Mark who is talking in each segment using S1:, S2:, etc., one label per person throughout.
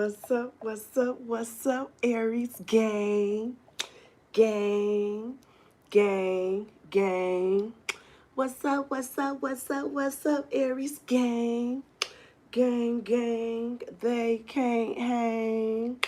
S1: What's up, what's up, what's up, Aries gang? Gang, gang, gang. What's up, what's up, what's up, what's up, Aries gang? Gang, gang, they can't hang.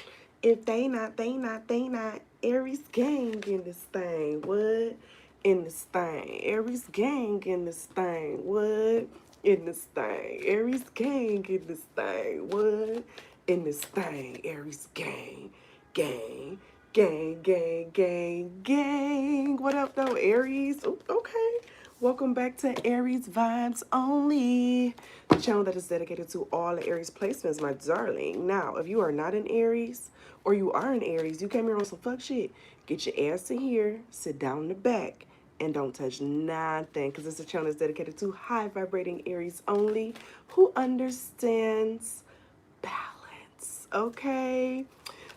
S1: If they not, they not, they not. Aries gang in this thing, what? In this thing. Aries gang in this thing, what? In this thing. Aries gang in this thing, what? In this thing. Aries gang, gang, gang, gang, gang, gang. What up, though, Aries? Ooh, okay. Welcome back to Aries Vibes Only, the channel that is dedicated to all the Aries placements, my darling. Now, if you are not an Aries, or you are an Aries, you came here on some fuck shit, get your ass in here, sit down in the back, and don't touch nothing, because it's a channel that's dedicated to high vibrating Aries only, who understands balance, okay?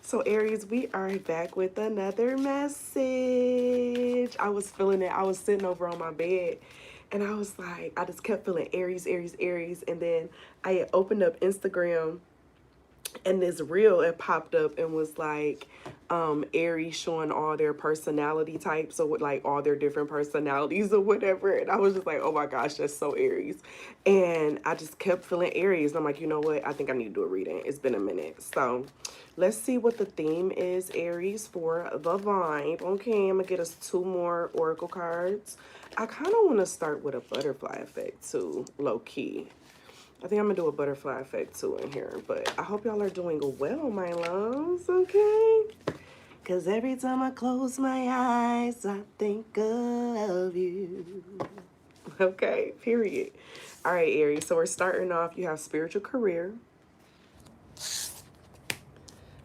S1: So Aries, we are back with another message. I was feeling it. I was sitting over on my bed and I was like, I just kept feeling Aries, Aries, Aries. And then I had opened up Instagram and this reel, it popped up and was like Aries showing all their personality types, or like all their different personalities or whatever. And I was just like, oh my gosh, that's so Aries. And I just kept feeling Aries. And I'm like, you know what? I think I need to do a reading. It's been a minute. So let's see what the theme is, Aries, for the vibe. Okay, I'm gonna get us 2 more oracle cards. I kind of want to start with a butterfly effect too, low key. I think I'm gonna do a butterfly effect too in here, but I hope y'all are doing well, my loves, okay? Because every time I close my eyes, I think of you. Okay, period. All right, Aries, so we're starting off. You have spiritual career,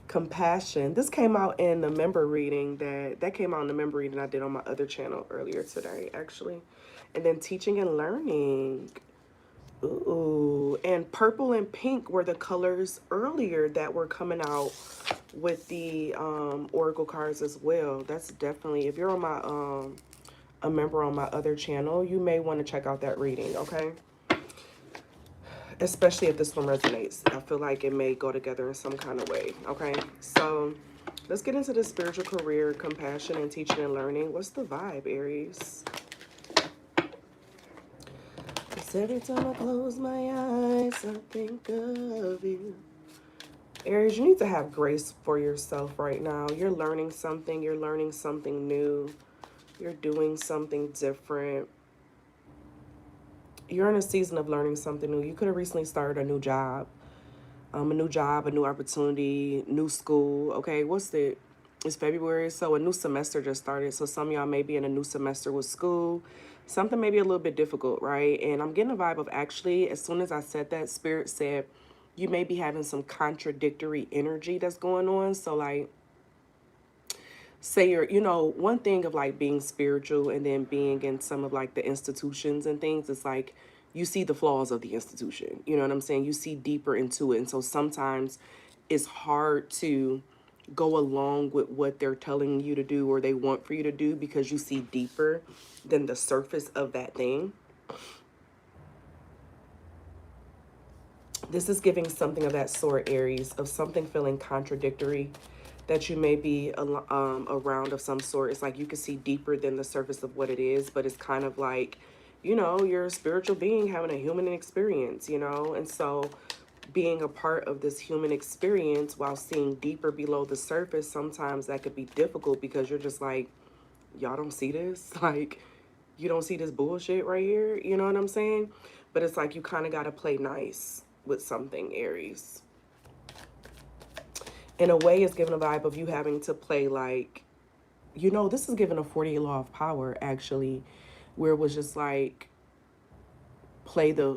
S1: compassion. This came out in the member reading that came out in the member reading I did on my other channel earlier today, actually. And then teaching and learning. Ooh, and purple and pink were the colors earlier that were coming out with the oracle cards as well. That's definitely, if you're on my a member on my other channel, you may want to check out that reading, okay? Especially if this one resonates. I feel like it may go together in some kind of way, okay? So let's get into the spiritual career, compassion, and teaching and learning. What's the vibe, Aries? Every time I close my eyes, I think of you. Aries, you need to have grace for yourself right now. You're learning something new. You're doing something different. You're in a season of learning something new. You could have recently started a new job, a new opportunity, new school. Okay, it's February, so a new semester just started. So some of y'all may be in a new semester with school. Something may be a little bit difficult, right? And I'm getting a vibe of, actually, as soon as I said that, Spirit said you may be having some contradictory energy that's going on. So like, say you're, one thing of like being spiritual and then being in some of like the institutions and things, it's like you see the flaws of the institution. You know what I'm saying? You see deeper into it. And so sometimes it's hard to go along with what they're telling you to do or they want for you to do, because you see deeper than the surface of that thing. This is giving something of that sort, Aries, of something feeling contradictory that you may be around of some sort. It's like you can see deeper than the surface of what it is, but it's kind of like, you're a spiritual being having a human experience, and so being a part of this human experience while seeing deeper below the surface, sometimes that could be difficult, because you're just like, y'all don't see this? Like, you don't see this bullshit right here? You know what I'm saying? But it's like you kind of got to play nice with something, Aries. In a way, it's giving a vibe of you having to play like, this is giving a 48 law of power, actually, where it was just like,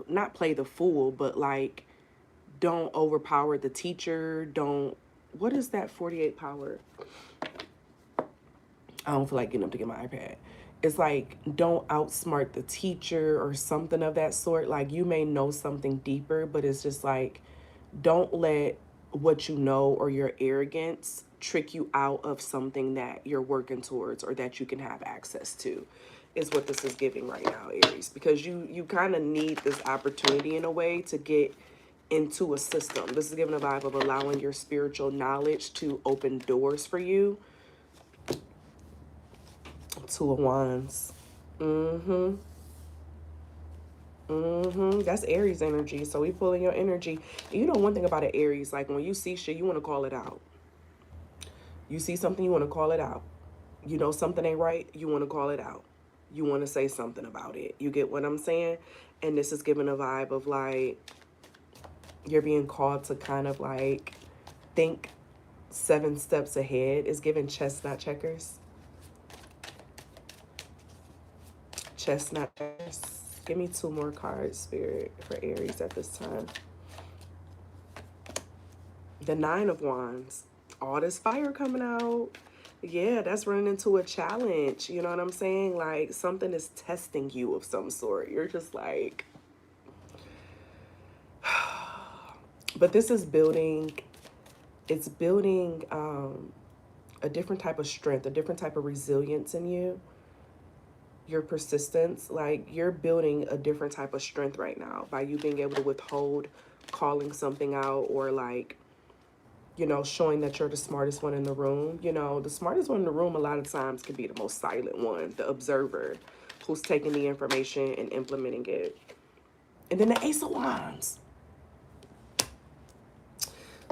S1: not play the fool, but like, don't overpower the teacher. What is that 48 power? I don't feel like getting up to get my iPad. It's like, don't outsmart the teacher or something of that sort. Like, you may know something deeper, but it's just like, don't let what you know or your arrogance trick you out of something that you're working towards or that you can have access to, is what this is giving right now, Aries. Because you kind of need this opportunity in a way to get into a system. This is giving a vibe of allowing your spiritual knowledge to open doors for you. Two of Wands. That's Aries energy. So we pulling your energy. And you know one thing about an Aries, like when you see shit, you want to call it out. You see something, you want to call it out. You know something ain't right, you want to call it out. You want to say something about it. You get what I'm saying? And this is giving a vibe of like you're being called to kind of like think 7 steps ahead. It's giving chestnut checkers. Chestnut checkers. Give me 2 more cards, Spirit, for Aries at this time. The 9 of Wands. All this fire coming out. Yeah, that's running into a challenge. You know what I'm saying? Like something is testing you of some sort. You're just like... But this is building... It's building a different type of strength, a different type of resilience in you. Your persistence, like you're building a different type of strength right now by you being able to withhold calling something out, or like, you know, showing that you're the smartest one in the room. You know, the smartest one in the room a lot of times can be the most silent one, the observer who's taking the information and implementing it. And then the Ace of Wands.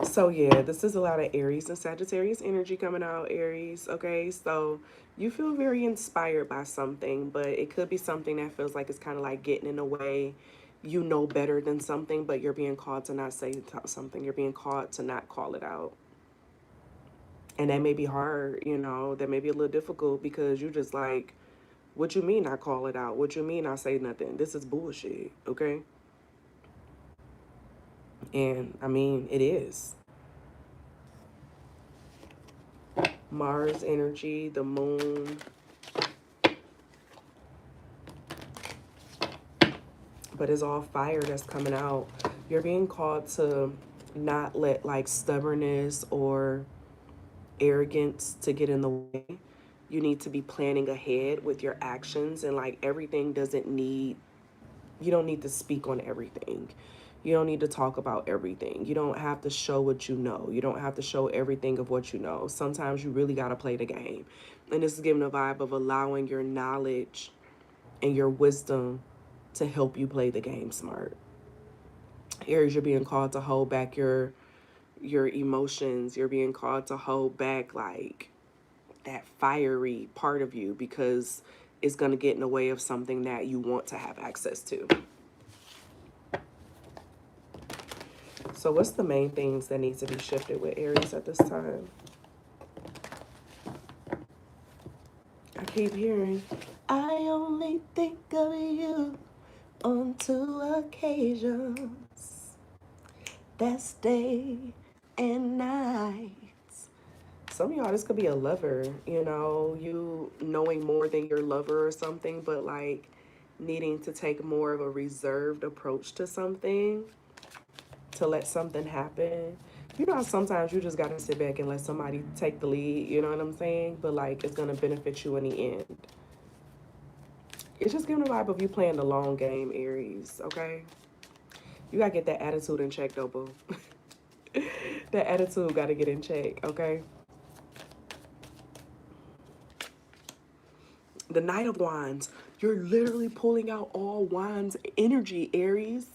S1: So yeah, this is a lot of Aries and Sagittarius energy coming out, Aries. Okay, so you feel very inspired by something, but it could be something that feels like it's kind of like getting in the way. You know better than something, but you're being called to not say something. You're being called to not call it out. And that may be hard, you know, that may be a little difficult because you just like, what you mean I call it out? What you mean I say nothing? This is bullshit, okay? And I mean, it is. Mars energy, the moon. But it's all fire that's coming out. You're being called to not let like stubbornness or arrogance to get in the way. You need to be planning ahead with your actions, and like everything doesn't need, you don't need to speak on everything. You don't need to talk about everything. You don't have to show what you know. You don't have to show everything of what you know. Sometimes you really got to play the game. And this is giving a vibe of allowing your knowledge and your wisdom to help you play the game smart. Aries, you're being called to hold back your emotions. You're being called to hold back like that fiery part of you, because it's going to get in the way of something that you want to have access to. So what's the main things that need to be shifted with Aries at this time? I keep hearing, I only think of you on 2 occasions. That's day and night. Some of y'all, this could be a lover, you know, you knowing more than your lover or something, but like needing to take more of a reserved approach to something, to let something happen. You know how sometimes you just gotta sit back and let somebody take the lead, you know what I'm saying? But like it's gonna benefit you in the end. It's just giving a vibe of you playing the long game, Aries, okay? You gotta get that attitude in check though, boo. That attitude gotta get in check, okay? The Knight of Wands. You're literally pulling out all Wands energy, Aries.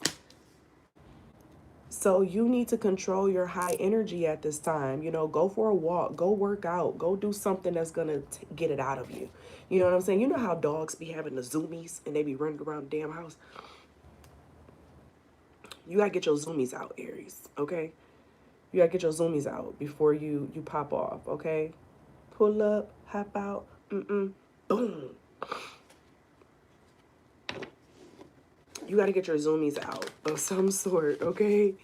S1: So you need to control your high energy at this time. You know, go for a walk, go work out, go do something that's going to get it out of you. You know what I'm saying? You know how dogs be having the zoomies and they be running around the damn house? You got to get your zoomies out, Aries, okay? You got to get your zoomies out before you pop off, okay? Pull up, hop out, boom. You got to get your zoomies out of some sort, okay?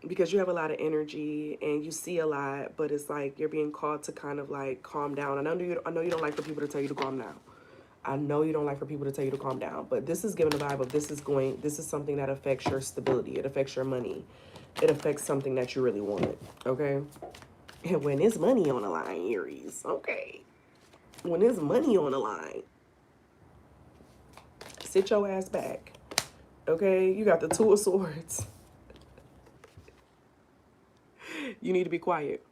S1: Because you have a lot of energy and you see a lot, but it's like you're being called to kind of like calm down. And I know you don't like for people to tell you to calm down. I know you don't like for people to tell you to calm down, but this is giving a vibe of this is something that affects your stability. It affects your money. It affects something that you really want, okay? And when there's money on the line, Aries, okay? When there's money on the line, sit your ass back, okay? You got the 2 of Swords. You need to be quiet.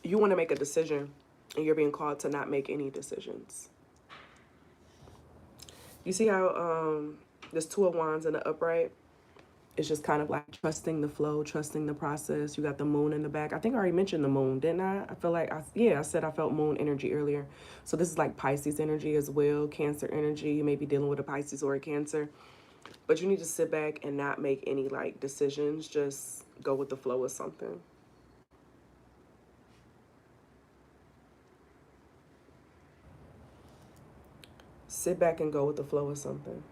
S1: You want to make a decision, and you're being called to not make any decisions. You see how this Two of Wands in the upright? It's just kind of like trusting the flow, trusting the process. You got the moon in the back. I think I already mentioned the moon, didn't I? I feel like, I said I felt moon energy earlier. So this is like Pisces energy as well, Cancer energy. You may be dealing with a Pisces or a Cancer. But you need to sit back and not make any like decisions. Just go with the flow of something. Sit back and go with the flow of something.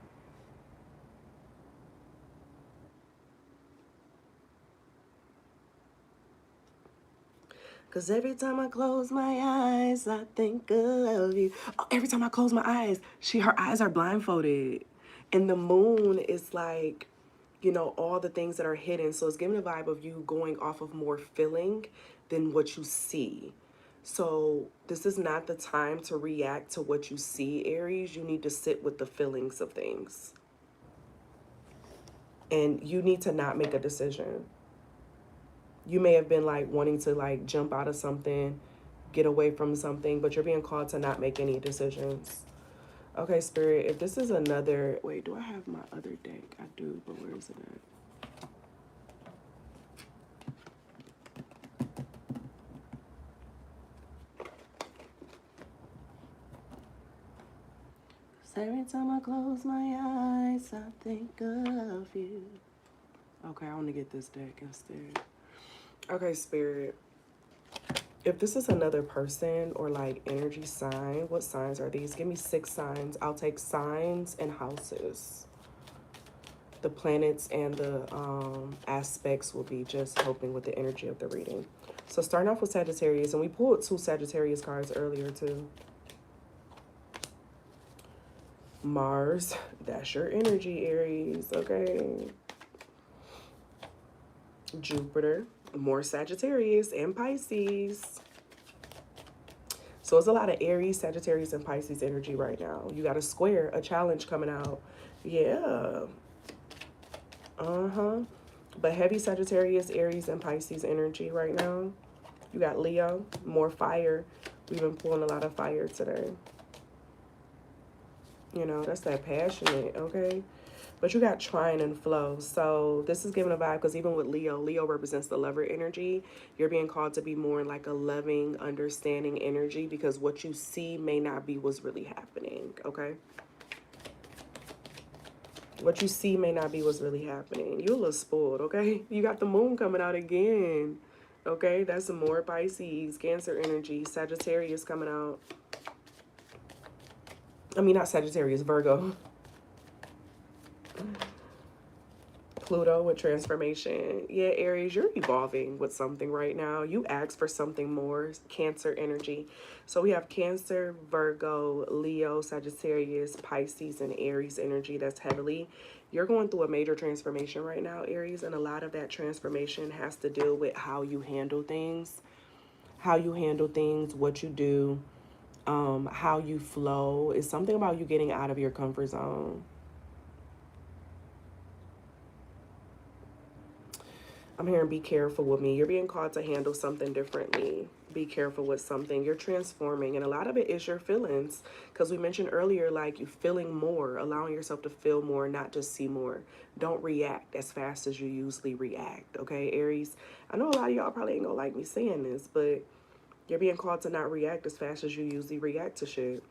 S1: Cause every time I close my eyes, I think of you. Oh, every time I close my eyes, her eyes are blindfolded. And the moon is like, you know, all the things that are hidden. So it's giving a vibe of you going off of more feeling than what you see. So this is not the time to react to what you see, Aries. You need to sit with the feelings of things. And you need to not make a decision. You may have been like wanting to like jump out of something, get away from something, but you're being called to not make any decisions. Okay, Spirit, if this is another, wait, do I have my other deck? I do, but where is it at? Every time I close my eyes, I think of you. Okay, I want to get this deck instead. Okay, Spirit. If this is another person or like energy sign, what signs are these? Give me 6 signs. I'll take signs and houses. The planets and the aspects will be just helping with the energy of the reading. So starting off with Sagittarius, and we pulled 2 Sagittarius cards earlier too. Mars, that's your energy, Aries, okay? Jupiter, more Sagittarius and Pisces. So it's a lot of Aries, Sagittarius, and Pisces energy right now. You got a square, a challenge coming out. Yeah. But heavy Sagittarius, Aries, and Pisces energy right now. You got Leo, more fire. We've been pulling a lot of fire today. You know, that's that passionate, okay? But you got trine and flow. So this is giving a vibe because even with Leo, Leo represents the lover energy. You're being called to be more in like a loving, understanding energy because what you see may not be what's really happening, okay? What you see may not be what's really happening. You're a little spoiled, okay? You got the moon coming out again, okay? That's some more Pisces, Cancer energy, Sagittarius coming out. I mean, not Sagittarius, Virgo. Pluto with transformation. Yeah, Aries, you're evolving with something right now. You ask for something more. Cancer energy. So we have Cancer, Virgo, Leo, Sagittarius, Pisces, and Aries energy. That's heavily. You're going through a major transformation right now, Aries, and a lot of that transformation has to deal with how you handle things. How you handle things, what you do, how you flow. It's something about you getting out of your comfort zone. I'm hearing be careful with me. You're being called to handle something differently. Be careful with something. You're transforming. And a lot of it is your feelings. Because we mentioned earlier, like you feeling more, allowing yourself to feel more, not just see more. Don't react as fast as you usually react. Okay, Aries? I know a lot of y'all probably ain't gonna like me saying this, but you're being called to not react as fast as you usually react to shit.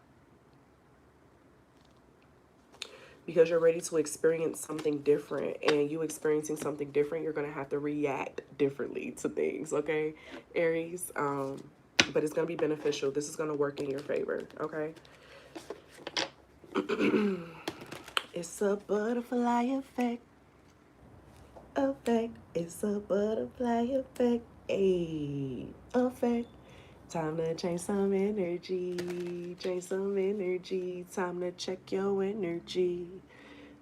S1: Because you're ready to experience something different, and you experiencing something different, you're going to have to react differently to things, okay, Aries? But it's going to be beneficial. This is going to work in your favor, okay? It's a butterfly effect. It's a butterfly effect. Effect. Time to change some energy. Time to check your energy.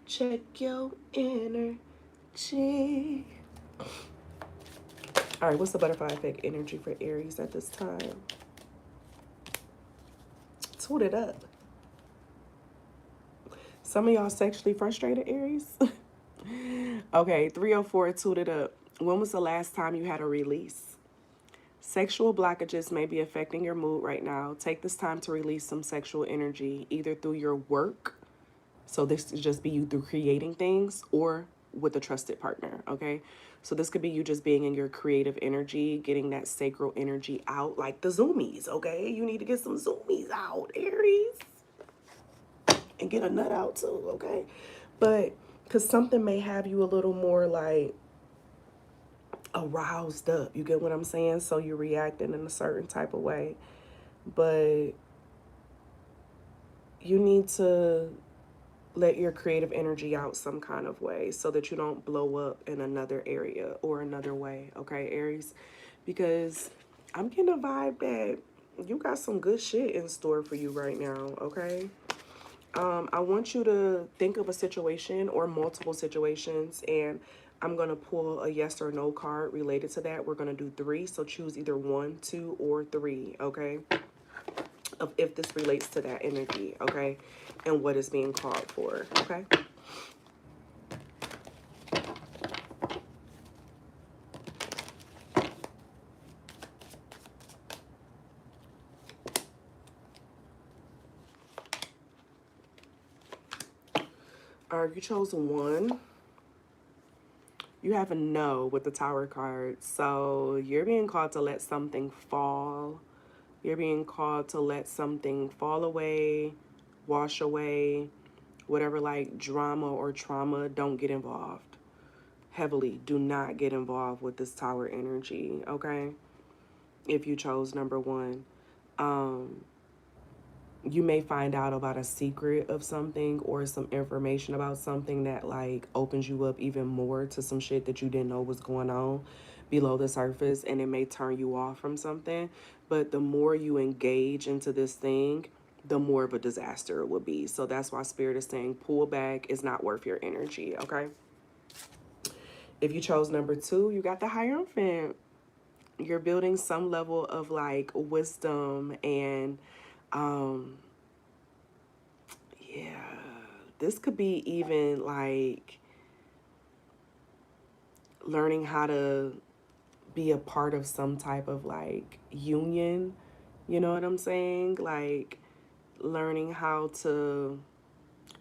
S1: Check your energy. All right, what's the butterfly effect energy for Aries at this time? Toot it up. Some of y'all sexually frustrated, Aries? Okay, 304, toot it up. When was the last time you had a release? Sexual blockages may be affecting your mood right now. Take this time to release some sexual energy, either through your work. So this could just be you through creating things, or with a trusted partner, okay? So this could be you just being in your creative energy, getting that sacral energy out, like the zoomies, okay? You need to get some zoomies out, Aries. And get a nut out too, okay? But because something may have you a little more like aroused up, you get what I'm saying? So you're reacting in a certain type of way. But you need to let your creative energy out some kind of way so that you don't blow up in another area or another way, okay, Aries? Because I'm getting a vibe that you got some good shit in store for you right now, okay? I want you to think of a situation or multiple situations, and I'm going to pull a yes or no card related to that. We're going to do 3, so choose either 1, 2, or 3, okay? Of if this relates to that energy, okay? And what is being called for, okay? All right, you chose 1. You have a no with the Tower card. So you're being called to let something fall. You're being called to let something fall away, wash away, whatever like drama or trauma. Don't get involved. Heavily, do not get involved with this Tower energy, okay? If you chose number 1. You may find out about a secret of something or some information about something that like opens you up even more to some shit that you didn't know was going on below the surface, and it may turn you off from something. But the more you engage into this thing, the more of a disaster it will be. So that's why Spirit is saying pull back. Is not worth your energy, okay? If you chose number 2, you got the Hierophant. You're building some level of like wisdom and yeah, this could be even like learning how to be a part of some type of like union. You know what I'm saying? Like learning how to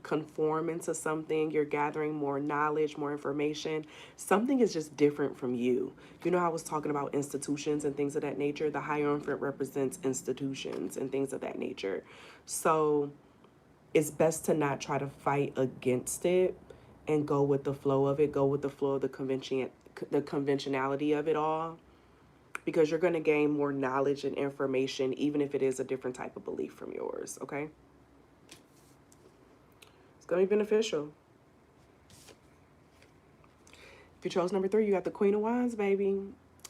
S1: conform into something. You're gathering more knowledge, more information. Something is just different from you. You know how I was talking about institutions and things of that nature? The Hierophant represents institutions and things of that nature. So it's best to not try to fight against it and go with the flow of it, go with the flow of the conventionality of it all, because you're going to gain more knowledge and information, even if it is a different type of belief from yours, okay? It's going to be beneficial. If you chose number 3, you got the Queen of Wands, baby.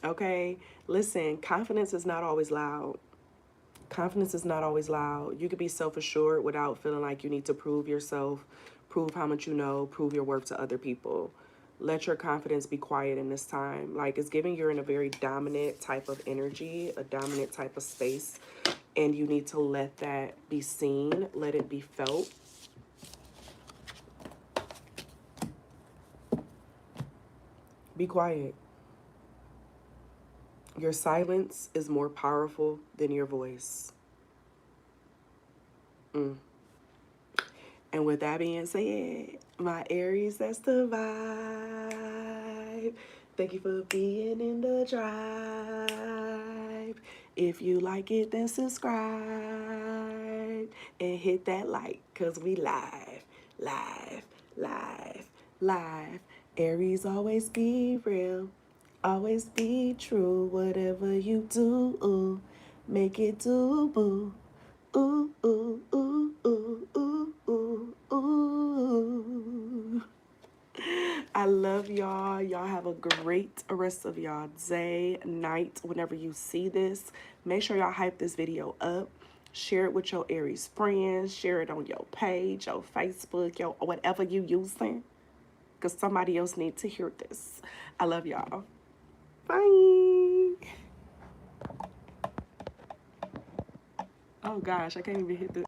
S1: Okay, listen, confidence is not always loud. Confidence is not always loud. You could be self-assured without feeling like you need to prove yourself, prove how much you know, prove your worth to other people. Let your confidence be quiet in this time. Like it's giving you're in a very dominant type of energy, a dominant type of space, and you need to let that be seen, let it be felt. Be quiet. Your silence is more powerful than your voice. And with that being said, my Aries, that's the vibe. Thank you for being in the drive. If you like it, then subscribe and hit that like, because we live, live, live, live. Aries, always be real, always be true. Whatever you do, make it do, boo. Ooh, ooh, ooh, ooh, ooh, ooh, ooh. I love y'all. Y'all have a great rest of y'all day, night, whenever you see this. Make sure y'all hype this video up. Share it with your Aries friends. Share it on your page, your Facebook, your whatever you using. Because somebody else needs to hear this. I love y'all. Bye. Oh gosh, I can't even hit the